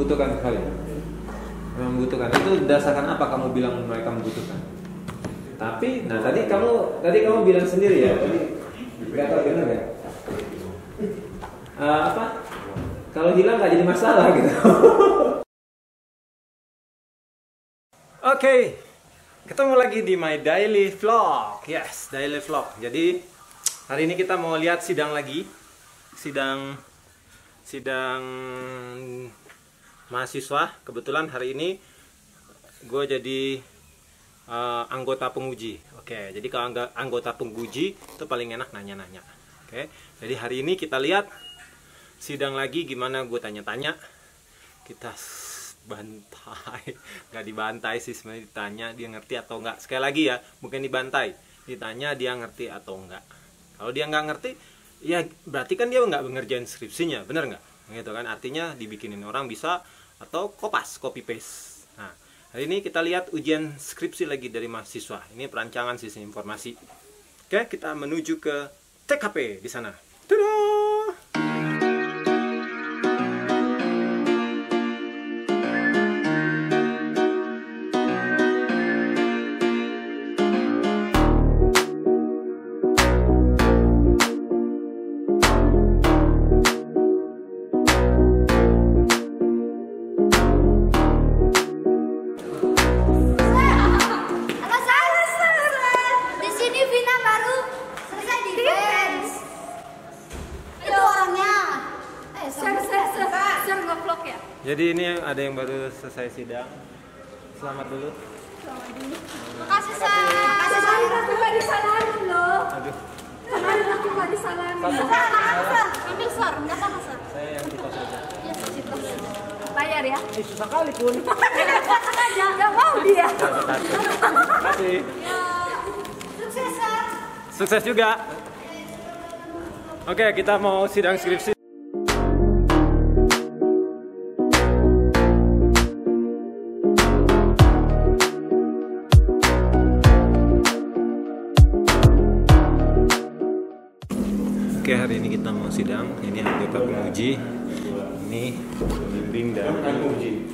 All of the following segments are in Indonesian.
membutuhkan sekali. Memang membutuhkan. Itu berdasarkan apa kamu bilang mereka membutuhkan? Tapi, nah tadi kamu bilang sendiri ya. Tadi nggak tahu benar ya. Apa? Kalau hilang nggak jadi masalah gitu. Oke, ketemu lagi di my daily vlog. Yes, daily vlog. Jadi hari ini kita mau lihat sidang lagi, sidang mahasiswa. Kebetulan hari ini gue jadi anggota penguji. Oke, jadi kalau anggota penguji itu paling enak nanya-nanya. Oke, jadi hari ini kita lihat sidang lagi, gimana gue tanya-tanya, kita bantai, nggak dibantai sih sebenarnya, ditanya dia ngerti atau enggak. Sekali lagi ya, bukan dibantai, ditanya dia ngerti atau enggak. Kalau dia nggak ngerti, ya berarti kan dia nggak ngerjain skripsinya, bener nggak? Gitu kan, artinya dibikinin orang bisa, atau copy paste. Nah, hari ini kita lihat ujian skripsi lagi dari mahasiswa. Ini perancangan sistem informasi. Oke, kita menuju ke TKP di sana. Tada! Jadi ini ada yang baru selesai sidang. Selamat dulu. Selamat dulu. Makasih, Sar. Makasih, Sar. Aku nggak disalahin loh. Aduh. Kemarin aku nggak disalahin. Ambil, Sar. Nggak apa-apa, Sar. Saya yang kita saja. Ya, kita saja. Bayar ya. Susah kali pun. Sengaja. Nggak mau dia. Terima kasih. Ya. Sukses, Sar. Sukses juga. Oke, kita mau sidang skripsi. Oke, hari ini kita mau sidang. Ini anggota penguji, ini pembimbing dan penguji.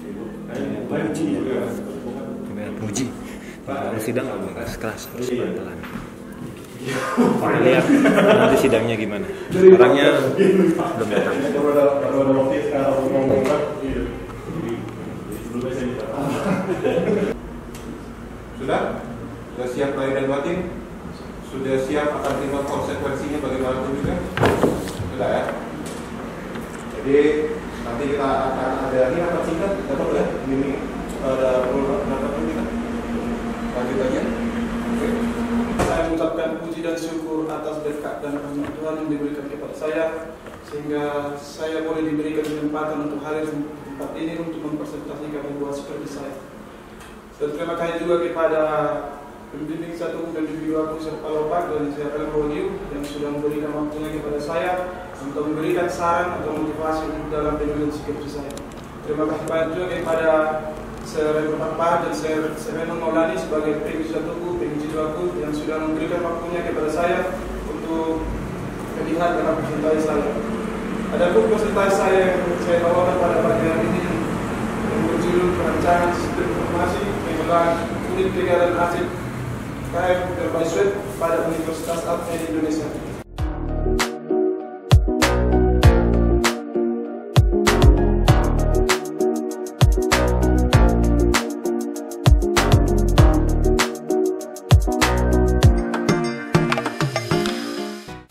Penguji. Kalau sidang nggak boleh keras, harus pelan-pelan. Kita lihat nanti sidangnya gimana. Orangnya belum datang. Sudah siap lahir dan batin? Sudah siap akan terima konsekuensinya bagaimanapun juga? Sudah ya? Jadi nanti kita akan ada ini rapat singkat, dapat ya? Ini ada rapat kita. Lanjut aja. Oke. Saya mengucapkan puji dan syukur atas berkat dan rahmat Tuhan yang diberikan kepada saya, sehingga saya boleh diberikan kesempatan untuk hadir di tempat ini untuk mempresentasikan buah seperti saya. Dan terima kasih juga kepada pembimbing satu dan pembimbing dua serta Lopak dan Sierra Leone yang sudah memberikan waktunya kepada saya untuk memberikan saran atau motivasi dalam penulisan skripsi saya. Terima kasih banyak juga kepada Sierra Leone dan Sierra Maulani sebagai pembimbing satu, pembimbing dua yang sudah memberikan waktunya kepada saya untuk melihat dalam presentasi saya. Ada pun presentasi saya yang saya bawakan pada pagi hari ini yang berjudul perancangan sistem informasi pengelolaan unit 3 dan arsip KM Berbaiswet pada Universitas Advent Indonesia.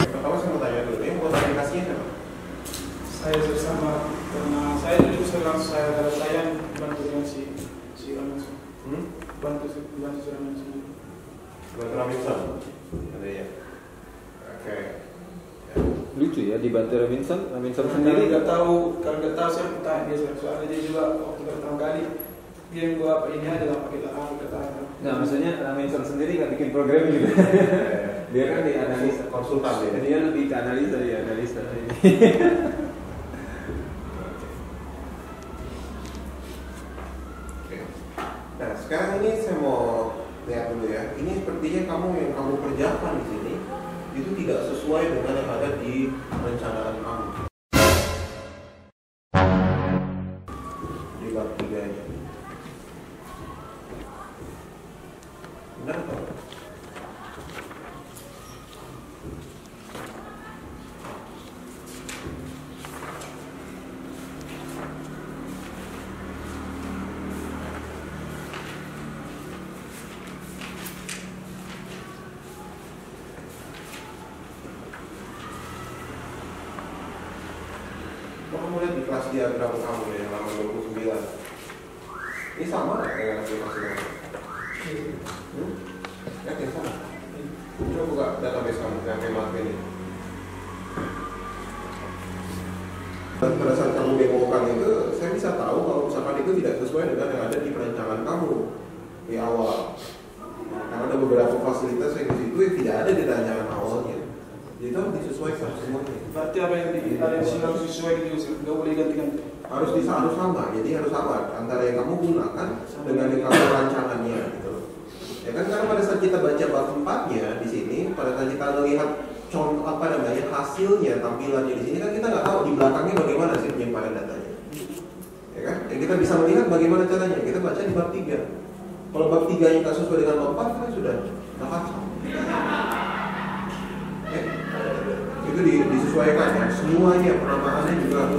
Pertama saya mau tanya dulu, ini buat aplikasinya siapa? Saya bersama karena saya dulu saya bantu dengan si langsung. Bantu langsung. Buat Robinson? Ada ya? Oke. Lucu ya, dibantu Robinson Kalau sendiri. nggak tahu saya tanya dia, soalnya dia juga waktu pertama kali dia yang gua apa ini adalah pakai apa kata. Nah, maksudnya Robinson sendiri nggak bikin program juga. Dia kan di analisa, Konsultan ya? Dia lebih ke analisa ya, analisa ini. Oke. Nah, sekarang ini saya mau lihat dulu ya. Ini sepertinya yang kamu kerjakan di sini itu tidak sesuai dengan yang ada di perencanaan kamu. bab 3-nya. Benar atau? Kamu lihat di kelas diagram kamu ya, halaman 29. Ini sama dengan aplikasi kamu? Yakin sama? Coba buka database kamu yang hemat ini. Dan pada saat kamu demokan itu, saya bisa tahu kalau misalkan itu tidak sesuai dengan yang ada di perencanaan kamu di awal. Karena ada beberapa fasilitas yang di situ yang tidak ada di rancangan awalnya. Jadi harus disesuaikan semuanya. Berarti apa yang harus disesuaikan juga, nggak boleh ganti-ganti. Harus sama, jadi harus sama antara yang kamu gunakan dengan yang kamu rancangannya gitu. Ya kan, karena pada saat kita baca bab 4-nya di sini, pada saat kita melihat contoh hasilnya, tampilannya di sini kan kita nggak tahu di belakangnya bagaimana sih penyimpanan datanya. Ya kan? Yang kita bisa melihat bagaimana caranya, kita baca di bab 3. Kalau bab 3-nya tak sesuai dengan bab 4 kan sudah kacau. Ya? Itu disesuaikan ya, semuanya penamaannya juga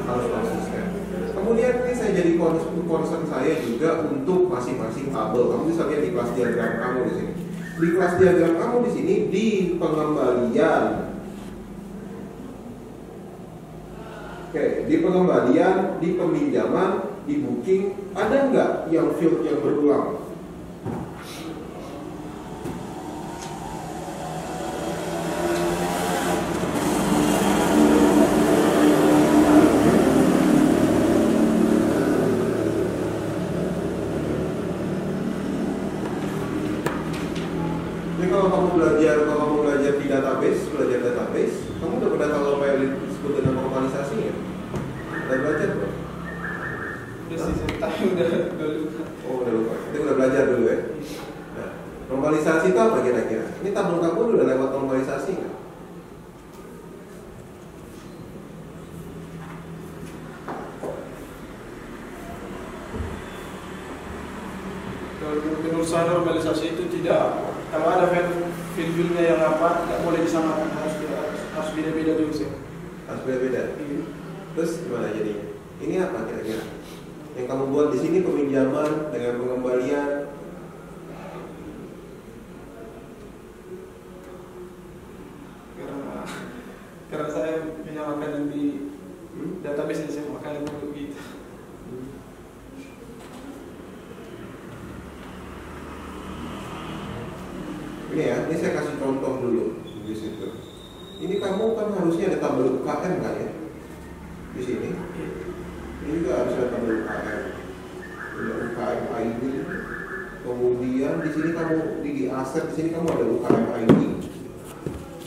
harus konsisten. Kemudian ini saya jadi concern saya juga untuk masing-masing tabel. Kamu bisa lihat di kelas diagram kamu di sini. Di kelas diagram kamu di sini di pengembalian. Oke, di pengembalian, di peminjaman, di booking, ada nggak yang field yang berulang? Kalau kamu belajar di database, kamu udah pernah tahu apa yang disebut dengan normalisasi ya? Udah belajar belum? Udah lupa. Oh, udah lupa. Itu udah belajar dulu ya. Nah, normalisasi itu apa kira-kira? Ini tabel kamu udah lewat normalisasi nggak? Menurut saya normalisasi itu tidak. Kalau ada fil-filnya yang apa, tidak boleh disamakan, harus beda-beda dulu sih. Harus beda-beda. Iya. Terus gimana jadinya? Ini apa kira-kira? Yang kamu buat di sini peminjaman dengan pengembalian. Karena saya menyamakan yang di database ini, saya makan dulu gitu. Ini ya, ini saya kasih contoh dulu di situ. Ini kamu kan harusnya ada tabel UKM kan ya? Di sini. Ini juga harus ada tabel UKM. Ada UKM ID. Kemudian di sini kamu di aset di sini kamu ada UKM ID.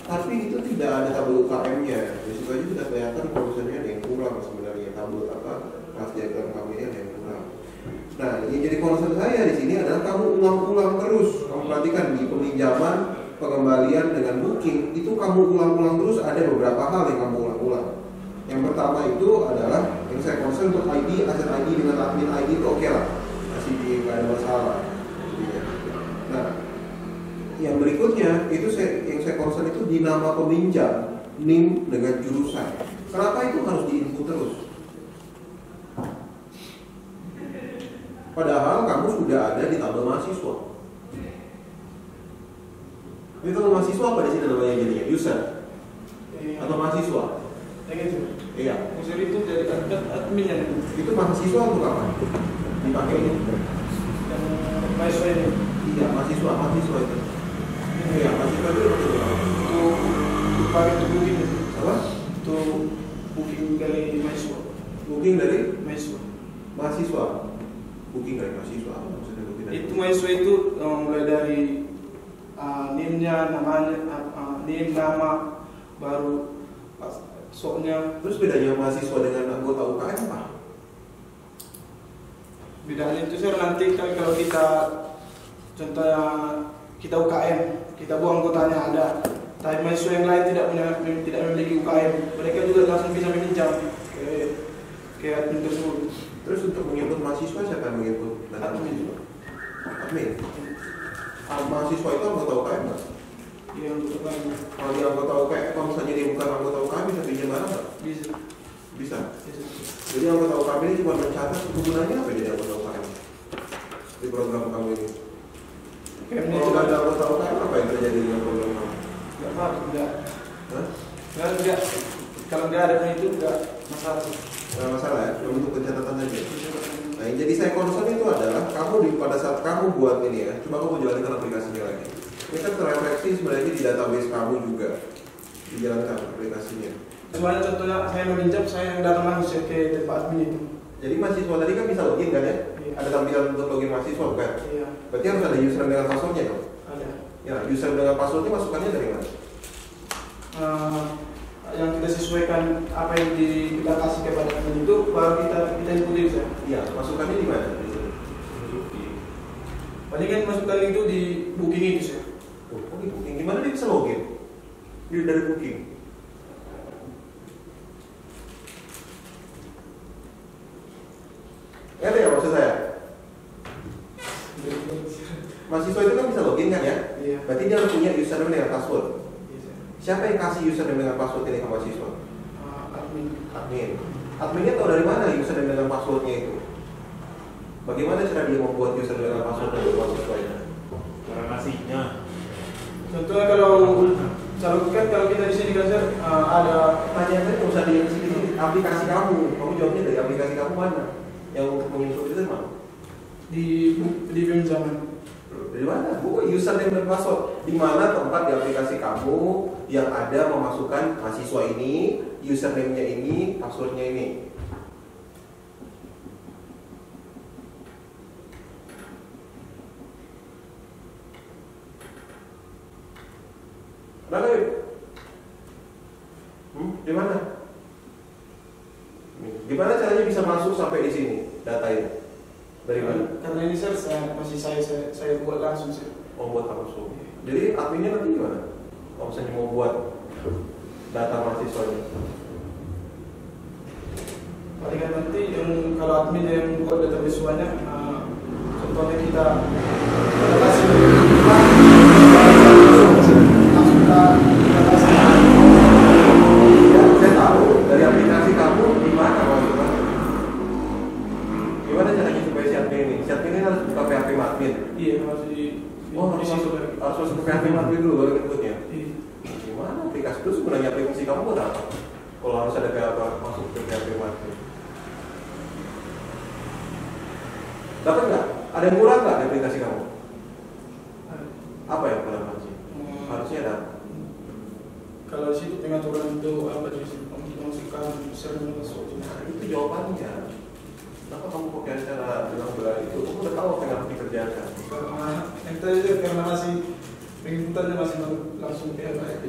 Tapi itu tidak ada tabel UKM-nya. Di situ aja sudah kelihatan kalau misalnya ada yang kurang sebenarnya tabel kelas diagram kamu ini ada yang kurang. Nah, yang jadi concern saya di sini adalah kamu ulang-ulang terus. Kamu perhatikan di peminjaman, pengembalian dengan booking itu kamu ulang-ulang terus. Ada beberapa hal yang kamu ulang-ulang. Yang pertama itu adalah yang saya concern untuk ID, aset ID dengan admin ID itu oke lah, masih nggak ada masalah. Nah, yang berikutnya itu yang saya concern itu di nama peminjam, NIM dengan jurusan. Kenapa itu harus diinput terus? Padahal kamu sudah ada di tabel mahasiswa. Ini tabel mahasiswa apa di sini namanya jadinya? User atau mahasiswa? Gitu. Iya. User itu dari adminnya. Itu mahasiswa untuk apa? Dipakai ini? Yang mahasiswa ini. Iya, mahasiswa itu. Iya, mahasiswa itu untuk apa? Untuk dipakai untuk booking. Apa? Untuk booking dari mahasiswa. Booking dari mahasiswa. Booking dari mahasiswa. Maksudnya booking dari Itu mahasiswa itu mulai dari NIM-nya, namanya, NIM, nama, baru soalnya. Terus bedanya mahasiswa dengan anggota UKM apa? Bedanya itu sih nanti kalau kita contohnya kita UKM, kita buang anggotanya ada. Tapi mahasiswa yang lain tidak memiliki UKM, mereka juga langsung bisa meminjam ke admin tersebut. Terus untuk menyebut mahasiswa siapa yang menginput data mahasiswa? Admin. Mahasiswa itu anggota UKM nggak? Iya, untuk kami. Kalau dia anggota UKM, kalau misalnya dia bukan anggota UKM bisa pinjam barang nggak? Bisa. Bisa. Bisa. Jadi anggota UKM ini cuma mencatat kegunaannya apa jadi anggota UKM di program kamu ini? Kalau nggak ada anggota UKM apa yang terjadi dengan program kamu? Nggak apa-apa, nggak. Hah? Nggak. Kalau nggak ada itu nggak masalah. Nggak masalah ya, cuma untuk pencatatan saja. Nah, yang jadi saya concern itu adalah pada saat kamu buat ini ya, coba kamu jalankan aplikasinya lagi. Ini kan terrefleksi sebenarnya di database kamu juga, dijalankan aplikasinya. Semuanya contohnya saya meminjam, saya yang datang langsung ke tempat admin itu. Jadi mahasiswa tadi kan bisa login kan ya? Iya. Ada tampilan untuk login mahasiswa bukan? Iya. Berarti harus ada username dengan passwordnya dong? Ada. Ya, username dengan passwordnya masukannya dari mana? Yang kita sesuaikan apa yang kita kasih kepada admin itu baru kita ikutin saja. Iya, masukannya di mana? Paling kan masukkan itu di booking itu sih. Oh, di booking. Gimana dia bisa login? Dia dari booking. Ngerti ya maksud saya? Mahasiswa itu kan bisa login kan ya? Iya. Berarti dia harus punya username dengan password. Iya. Siapa yang kasih username dengan password ini ke mahasiswa? Admin. Admin. Adminnya tahu dari mana username dengan passwordnya itu? Bagaimana cara dia membuat username dengan password untuk mahasiswa ini? Cara kasihnya. Contohnya kalau kita di sini kan Sir, ada Pertanyaan saya nggak usah di sini, aplikasi kamu. Kamu jawabnya dari aplikasi kamu mana? Yang untuk menginput itu mana? di pinjaman. Dari mana? Username dan password. Di mana tempat di aplikasi kamu yang ada memasukkan mahasiswa ini, username-nya ini, passwordnya ini? Mana yuk? Di mana? Gimana caranya bisa masuk sampai di sini data ini? Dari mana? Karena ini Sir, saya buat langsung sih. Mau buat langsung. Jadi adminnya nanti gimana? Kalau misalnya mau buat data mahasiswanya? Paling kan nanti yang kalau admin yang buat data visualnya, contohnya kita kasih langsung kita kasih. Ya, saya tahu dari aplikasi kamu di mana maksudnya? Gimana caranya supaya si admin ini? Si admin ini harus buka PHP admin. Iya, harus di harus masuk ke PHP admin dulu baru inputnya. Iya. Gimana aplikasi itu sebenarnya aplikasi kamu buat apa? Kalau harus ada PHP masuk ke PHP admin. Dapat nggak? Ada yang kurang nggak di aplikasi kamu? Apa yang kurang harusnya? Harusnya ada. Kalau di situ pengaturan itu apa di situ? Masukkan server masuk. Nah, itu jawabannya. Kenapa kamu pakai cara bilang belah itu? Kamu udah tahu apa yang harus dikerjakan. Karena yang tadi karena masih penginputannya masih langsung PHP.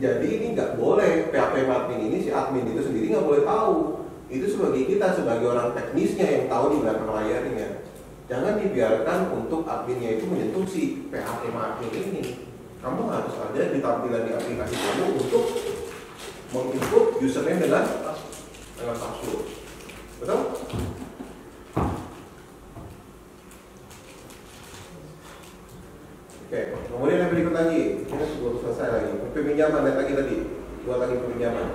Jadi ini nggak boleh PHP admin ini si admin itu sendiri nggak boleh tahu. Itu sebagai kita sebagai orang teknisnya yang tahu di belakang layarnya. Jangan dibiarkan untuk adminnya itu menyentuh si PHP admin ini. Kamu harus ada di tampilan di aplikasi kamu untuk menginput username dengan password. Betul? Oke, kemudian yang berikut lagi, ini sebelum selesai lagi, peminjaman, lihat lagi tadi, buat lagi peminjaman.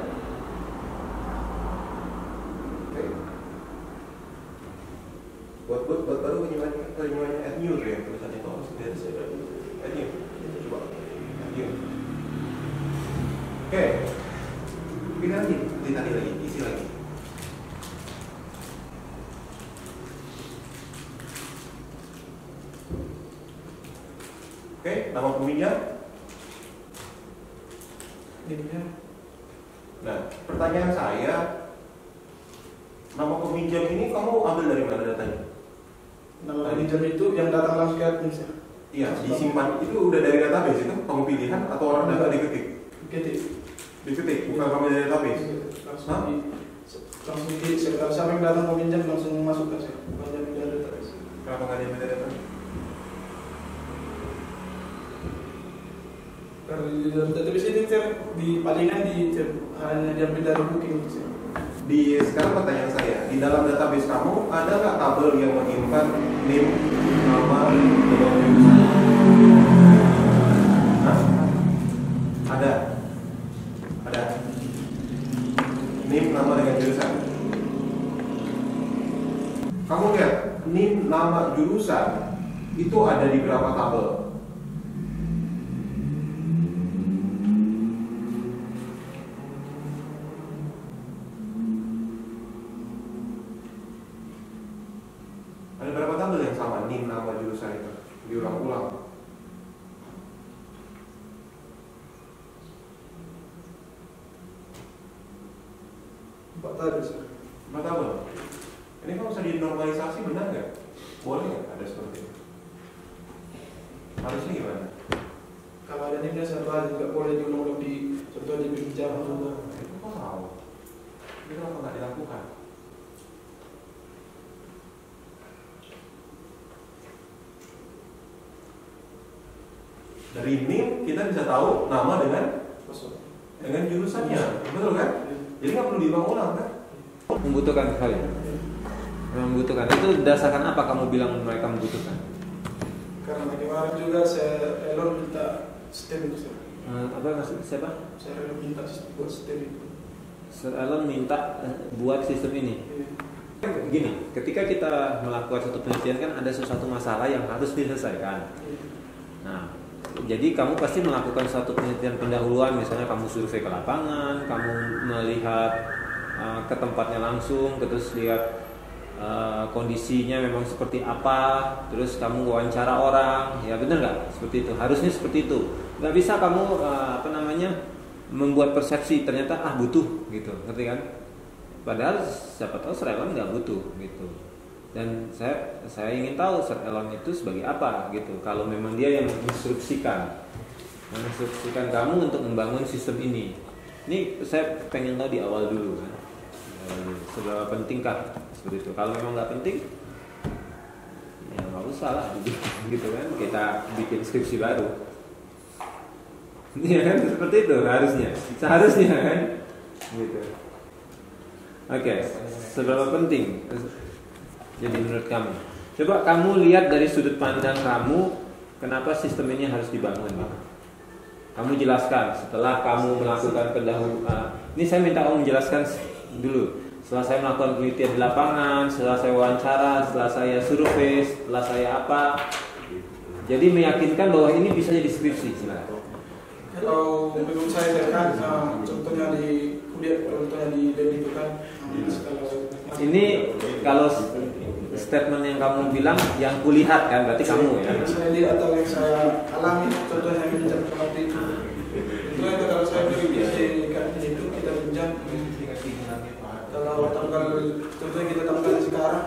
Oke. Buat baru penyewanya add new ya, tulisannya itu harus dari saya add new. Coba, add new. Oke, pilih lagi, tadi lagi, isi lagi. Oke, nama peminjam. Nah, pertanyaan saya, nama peminjam ini kamu ambil dari mana datanya? Nama peminjam itu yang datang langsung ke admin. Iya, disimpan itu udah dari database itu kamu pilihan atau orang data diketik? Diketik, bukan kamu dari database. Langsung di siapa yang datang peminjam langsung masuk ke saya. Bukan dari database. Kenapa nggak dari database? Kalau di dalam database ini di palingan hanya diambil dari booking. sekarang pertanyaan saya, di dalam database kamu ada nggak tabel yang menyimpan NIM, nama, dan jurusan? Hah? Ada. NIM, nama dengan jurusan. Kamu lihat NIM, nama, jurusan itu ada di berapa tabel? Ada berapa tabel yang sama NIM, nama, jurusan itu diulang-ulang? Empat tabel, Sir. 4 tabel. Ini kalau bisa dinormalisasi benar nggak? Boleh nggak ada seperti itu? Harusnya gimana? Kalau ada NIM-nya satu aja, nggak boleh diulang di contoh di bicara juga. Itu kok salah? Itu kenapa nggak dilakukan? Dari NIM kita bisa tahu nama dengan jurusannya, betul kan? Jadi nggak perlu diulang-ulang kan? Membutuhkan sekali. Membutuhkan. Itu berdasarkan apa kamu bilang mereka membutuhkan? Karena kemarin juga saya Elon minta sistem itu, Sir. Apa maksud siapa? Saya Elon minta buat sistem itu. Sir Elon minta buat sistem ini. Gini, ketika kita melakukan satu penelitian kan ada sesuatu masalah yang harus diselesaikan. Nah, jadi kamu pasti melakukan suatu penelitian pendahuluan, misalnya kamu survei ke lapangan, kamu melihat ke tempatnya langsung, terus lihat kondisinya memang seperti apa, terus kamu wawancara orang, ya benar nggak? Seperti itu, harusnya seperti itu. Nggak bisa kamu membuat persepsi ternyata butuh gitu, ngerti kan? Padahal siapa tahu Sir Elon nggak butuh gitu. Dan saya ingin tahu Sir Elon itu sebagai apa gitu. Kalau memang dia yang menginstruksikan kamu untuk membangun sistem ini. Ini saya pengen tahu di awal dulu kan. Seberapa pentingkah seperti itu. Kalau memang nggak penting, ya nggak usah lah gitu kan. Kita bikin skripsi baru. Iya kan seperti itu seharusnya kan. Gitu. Oke, seberapa penting? Jadi menurut kamu, coba kamu lihat dari sudut pandang kamu, kenapa sistem ini harus dibangun? Kamu jelaskan setelah kamu melakukan pendahuluan. Ini saya minta kamu menjelaskan dulu. Setelah saya melakukan penelitian di lapangan, setelah saya wawancara, setelah saya survei, setelah saya apa, jadi meyakinkan bahwa ini bisa jadi skripsi. Silakan. Kalau menurut saya kan, contohnya di kuliah, contohnya di BEM itu kan, ini kalau statement yang kamu bilang yang kulihat kan berarti kamu ya. Saya lihat atau yang saya alami, contohnya pinjam seperti itu. Itu kalau saya beli PC itu kita pinjam. Kalau tanggal contohnya kita tanggal sekarang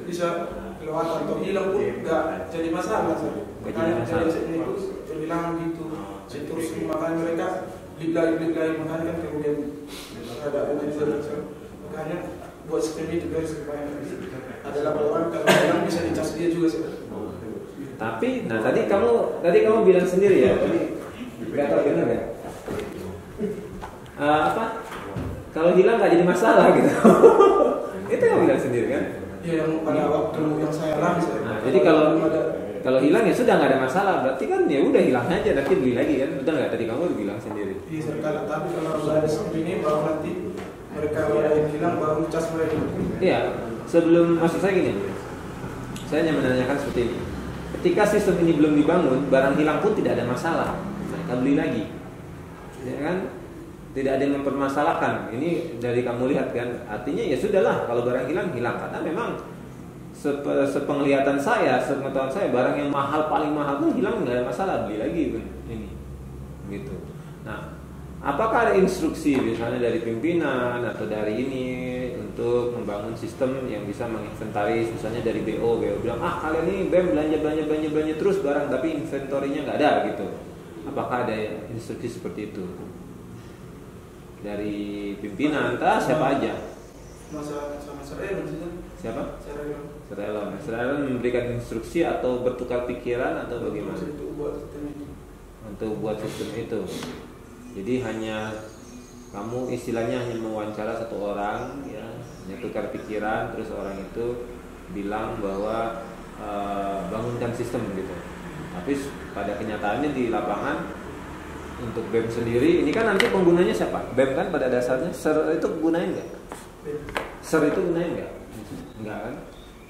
bisa kelewatan atau hilang pun nggak jadi masalah. Makanya dari sini itu terbilang gitu. Terus makanya mereka beli makanya kan kemudian ada makanya buat sistem itu biar supaya ada laporan kalau hilang bisa dicas dia juga sih. Tapi, tadi kamu bilang sendiri ya, tadi nggak tahu benar ya? Kalau hilang nggak jadi masalah gitu. Itu kamu bilang sendiri kan? Iya, yang pada waktu yang saya alami. Jadi kalau hilang ya sudah nggak ada masalah, berarti kan ya udah hilang aja, nanti beli lagi kan? Betul nggak? Tadi kamu bilang sendiri. Iya, tapi kalau ada sistem ini baru nanti mereka yang hilang baru cas mereka. Iya, sebelum maksud saya gini, saya hanya menanyakan seperti ini. Ketika sistem ini belum dibangun, barang hilang pun tidak ada masalah, mereka beli lagi, ya kan? Tidak ada yang mempermasalahkan. Ini dari kamu lihat kan, artinya ya sudahlah kalau barang hilang karena memang sepenglihatan saya, sepengetahuan saya, barang yang paling mahal pun hilang nggak ada masalah, beli lagi ini, gitu. Nah, apakah ada instruksi misalnya dari pimpinan atau dari ini untuk membangun sistem yang bisa menginventaris, misalnya dari BO bilang kalian ini BEM belanja terus barang tapi inventorinya nggak ada gitu. Apakah ada instruksi seperti itu dari pimpinan entah siapa aja? Siapa? Sir Elon memberikan instruksi atau bertukar pikiran atau bagaimana? Untuk buat sistem itu. Jadi hanya kamu istilahnya hanya mewawancara satu orang, ya, hanya tukar pikiran, terus orang itu bilang bahwa bangunkan sistem gitu. Tapi pada kenyataannya di lapangan untuk BEM sendiri ini kan nanti penggunanya siapa? BEM kan pada dasarnya SER itu gunain nggak? SER itu gunain nggak? Enggak kan?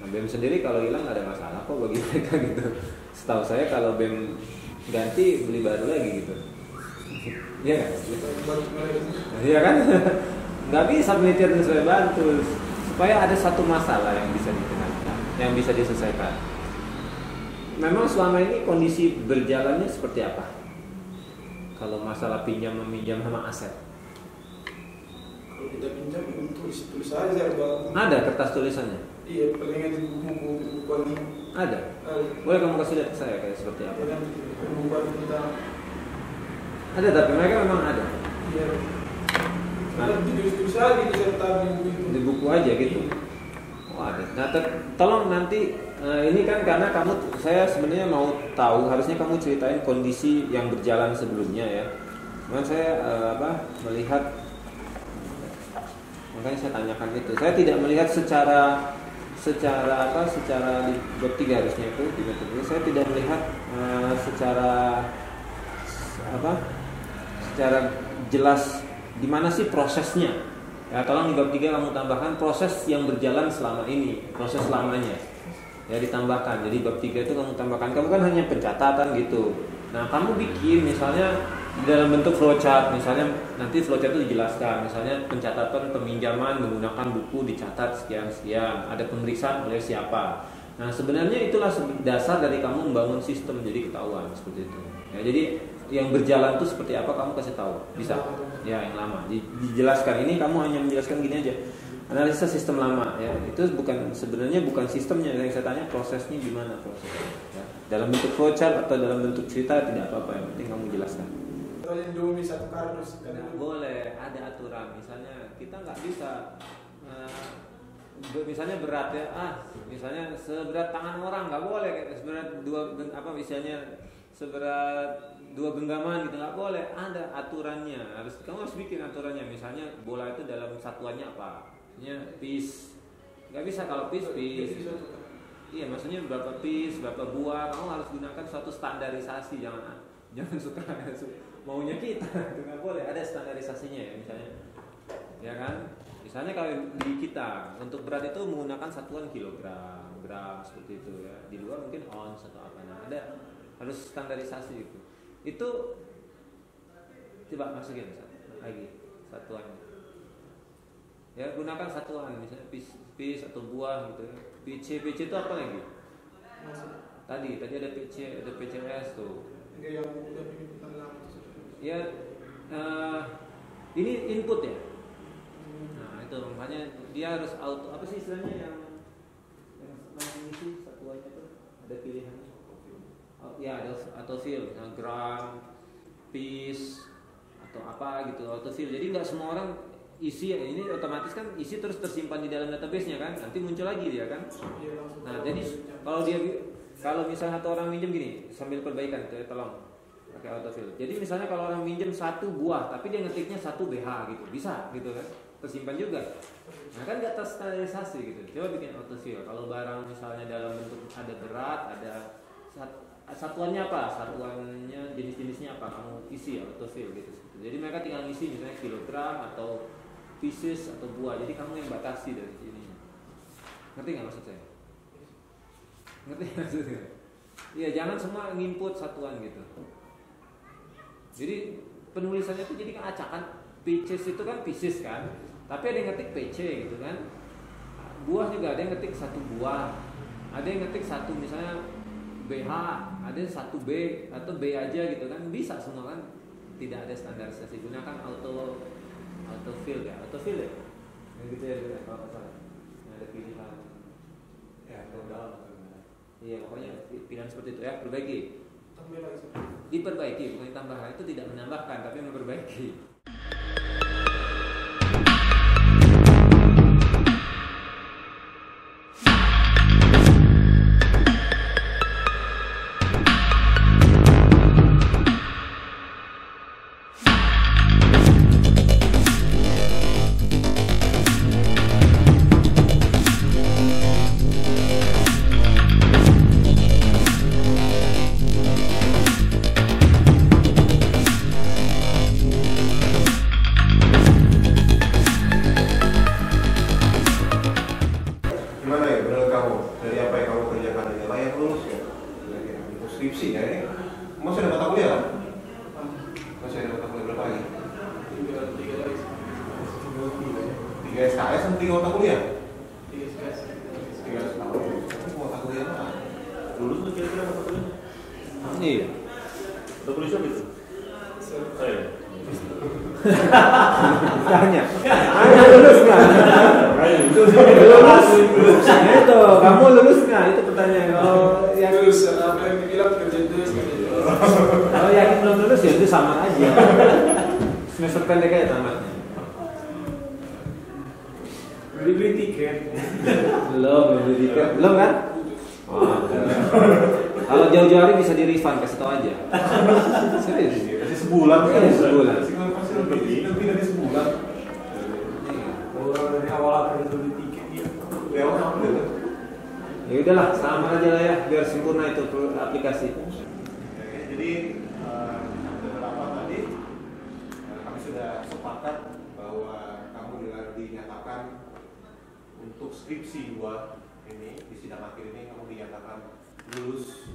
Nah, BEM sendiri kalau hilang nggak ada masalah kok bagi mereka gitu. Setahu saya kalau BEM ganti beli baru lagi gitu. Iya kan? Iya kan? Nggak bisa penelitian saya bantu supaya ada satu masalah yang bisa dikenakan, yang bisa diselesaikan. Memang selama ini kondisi berjalannya seperti apa? Kalau masalah pinjam meminjam sama aset? Kalau kita pinjam tulis saja Bang. Ada kertas tulisannya? Iya, palingan di buku ini. Ada. Boleh kamu kasih lihat ke saya kayak seperti apa? Buku tentang. Ada, tapi mereka memang ada. Iya. Ada tulis saja di serta di buku aja gitu. Oh ada. Nah tolong nanti ini kan karena saya sebenarnya mau tahu, harusnya kamu ceritain kondisi yang berjalan sebelumnya ya. Cuman saya melihat, makanya saya tanyakan itu. Saya tidak melihat secara di bab 3 harusnya itu di bab 3. Saya tidak melihat secara jelas di mana sih prosesnya. Ya, tolong di bab 3 kamu tambahkan proses yang berjalan selama ini, proses lamanya. Ya ditambahkan. Jadi bab 3 itu kamu tambahkan. Kamu kan hanya pencatatan gitu. Nah, kamu bikin misalnya dalam bentuk flowchart, misalnya nanti flowchart itu dijelaskan, misalnya pencatatan peminjaman menggunakan buku dicatat sekian-sekian, ada pemeriksaan oleh siapa. Nah, sebenarnya itulah dasar dari kamu membangun sistem, jadi ketahuan seperti itu. Ya, jadi yang berjalan itu seperti apa kamu kasih tahu, bisa? Ya, yang lama. Dijelaskan. Ini kamu hanya menjelaskan gini aja. Analisa sistem lama ya, itu sebenarnya bukan sistemnya yang saya tanya, prosesnya gimana prosesnya ya. Dalam bentuk flowchart atau dalam bentuk cerita tidak apa-apa, yang penting kamu jelaskan. Indomie satu kardus Nggak boleh, ada aturan. Misalnya kita nggak bisa misalnya berat ya, misalnya seberat tangan orang nggak boleh, seberat seberat 2 genggaman gitu nggak boleh, ada aturannya. Kamu harus bikin aturannya. Misalnya bola itu dalam satuannya apa? Piece, nggak bisa kalau piece. Iya, maksudnya berapa piece, berapa buah. Kamu harus gunakan suatu standarisasi, jangan suka maunya kita, itu nggak boleh. Ada standarisasinya ya, misalnya, ya kan? Misalnya kalau di kita untuk berat itu menggunakan satuan kilogram, gram seperti itu ya. Di luar mungkin ounce atau apa. Nah, ada harus standarisasi itu. Itu coba masukin lagi satuannya. Ya, gunakan satuan, misalnya piece atau buah gitu. PC itu apa lagi? Tadi ada PC, ada PCS tuh. Enggak, yang udah bikin lama itu. Ya, ini input ya. Nah, itu makanya dia harus auto, apa sih istilahnya yang mengisi satuannya tuh ada pilihannya. Ya, ada autofill, misalnya gram, piece atau apa gitu, autofill. Jadi nggak semua orang isi ya, ini otomatis kan isi terus tersimpan di dalam database-nya kan, nanti muncul lagi dia kan. Nah, jadi kalau misalnya satu orang minjem gini, sambil perbaikan itu ya, tolong pakai autofill. Jadi misalnya kalau orang minjem 1 buah, tapi dia ngetiknya 1 BH gitu, bisa gitu kan, tersimpan juga. Nah kan nggak terstandarisasi gitu. Coba bikin autofill. Kalau barang misalnya dalam bentuk ada berat, ada satuannya apa, satuannya jenis-jenisnya apa, kamu isi ya autofill gitu. Jadi mereka tinggal ngisi misalnya kilogram atau pieces atau buah. Jadi kamu yang batasi dari sini. Ngerti nggak maksud saya? Ngerti maksudnya? Iya, jangan semua nginput satuan gitu. Jadi penulisannya itu jadi kan acakan. Pieces itu kan pieces kan, tapi ada yang ngetik PC gitu kan. Buah juga ada yang ngetik 1 buah, ada yang ngetik 1 misalnya BH, ada 1 B atau B aja gitu kan, bisa semua kan. Tidak ada standarisasi. Gunakan autofill ya, autofill ya. Yang gitu ya, kalau nggak salah. Ada pilihan ya total. Iya, pokoknya pilihan seperti itu ya, perbaiki. Diperbaiki, bukan tambahkan. Itu tidak menambahkan tapi memperbaiki. menurut kamu dari apa yang kamu kerjakan ini layak lulus ya? Skripsi ya ini masih ada mata kuliah kan? Masih ada mata kuliah berapa lagi? 3 SKS dan 3 mata kuliah? 3 SKS. 3 tahun. Mata kuliah apa? Lulus tuh kira-kira mata kuliah? Iya. Udah kuliah siapa itu? Saya. Tanya lulus nggak? Lulus. Itu kamu lulus nggak? Itu pertanyaan. Kalau yang Terus apa yang dibilang kerja terus. kalau yakin belum lulus ya itu sama aja. Semester pendek aja tamatnya. Beli tiket. Belum beli tiket. Belum kan? Oh, kalau jauh-jauh hari bisa di refund, kasih tau aja. Serius? Masih sebulan kan? Iya, sebulan. Pasti lebih dari sebulan. Orang dari awal April beli tiket dia. Ya orang itu. Ya udahlah, sama aja lah ya, biar sempurna itu aplikasi. Jadi beberapa tadi kami sudah sepakat bahwa kamu dinyatakan untuk skripsi 2 ini di sidang akhir ini kamu dinyatakan lulus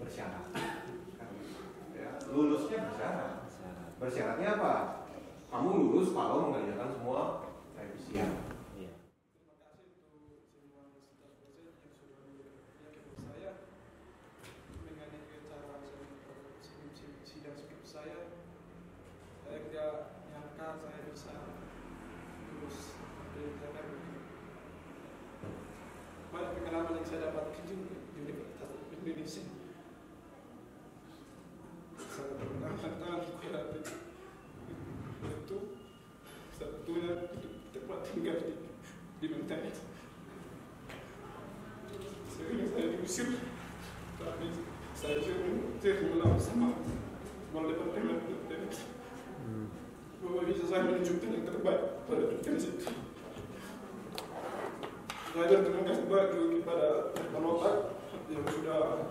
bersyarat. Ya, lulusnya bersyarat. Bersyaratnya apa? Kamu lulus kalau mengerjakan semua revisian. Banyak pengalaman yang saya dapatkan juga di Universitas Indonesia. Saya pengalaman itu sebetulnya tempat tinggal di Menteng. Sering saya diusir, tapi saya bilang sama kepala departemen bahwa bisa saya menunjukkan yang terbaik pada dunia situ. Saya berterima kasih banyak juga kepada penonton yang sudah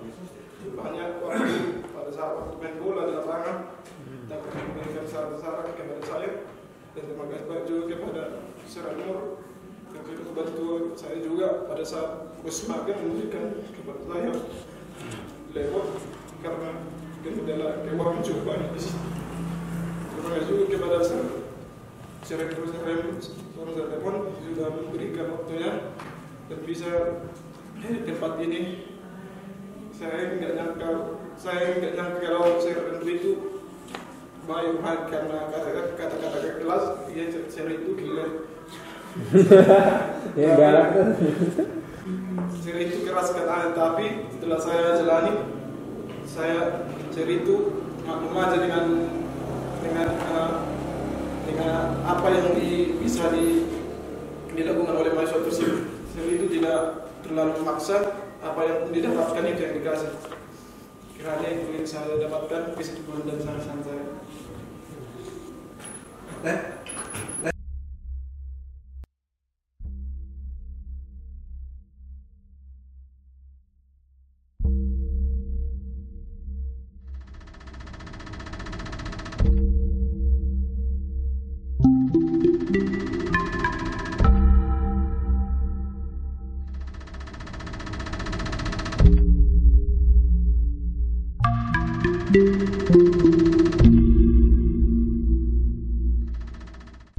banyak waktu pada saat waktu main bola di lapangan dan memberikan saran-saran kepada saya, dan terima kasih banyak juga kepada Seranur yang sudah membantu saya juga pada saat bersemangat memberikan kepada saya lewat karena kendala keuangan cukup banyak di sini. Terima kasih juga kepada Seranur telepon sudah memberikan waktunya dan bisa di tempat ini. Saya nggak nyangka kalau saya itu baik karena kata-kata kelas dia saya itu gila. Ya galak tuh. Saya itu keras katanya, tapi setelah saya jalani saya itu maklum aja dengan apa yang bisa dilakukan oleh mahasiswa tersebut. Saya itu tidak terlalu memaksa, apa yang didapatkan itu yang dikasih. Kiranya itu yang saya dapatkan kesimpulan dan saran saya. Thank you.